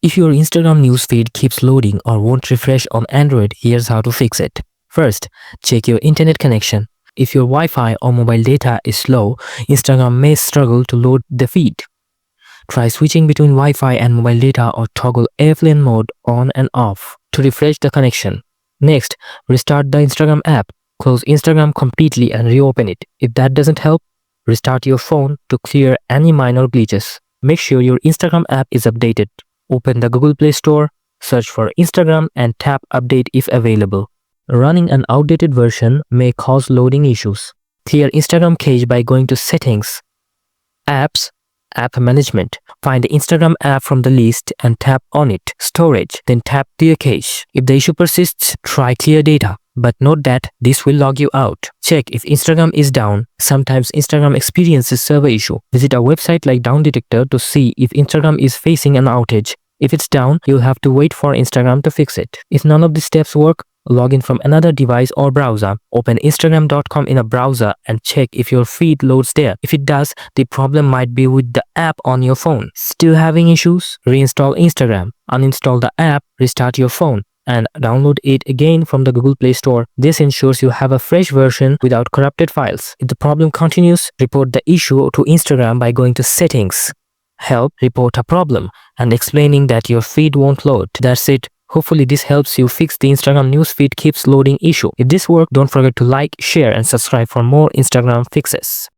If your Instagram newsfeed keeps loading or won't refresh on Android, here's how to fix it. First, check your internet connection. If your Wi-Fi or mobile data is slow, Instagram may struggle to load the feed. Try switching between Wi-Fi and mobile data or toggle airplane mode on and off to refresh the connection. Next, restart the Instagram app. Close Instagram completely and reopen it. If that doesn't help, restart your phone to clear any minor glitches. Make sure your Instagram app is updated. Open the Google Play Store, search for Instagram and tap Update if available. Running an outdated version may cause loading issues. Clear Instagram cache by going to Settings, Apps, App Management. Find the Instagram app from the list and tap on it. Storage, then tap Clear Cache. If the issue persists, try Clear Data. But note that this will log you out. Check if Instagram is down. Sometimes Instagram experiences server issue. Visit a website like Down Detector to see if Instagram is facing an outage. If it's down, you'll have to wait for Instagram to fix it. If none of these steps work, log in from another device or browser. Open Instagram.com in a browser and check if your feed loads there. If it does, the problem might be with the app on your phone. Still having issues? Reinstall Instagram. Uninstall the app, restart your phone, and download it again from the Google Play Store. This ensures you have a fresh version without corrupted files. If the problem continues, report the issue to Instagram by going to Settings, Help, Report a Problem, and explaining that your feed won't load. That's it. Hopefully this helps you fix the Instagram newsfeed keeps loading issue. If this worked, don't forget to like, share, and subscribe for more Instagram fixes.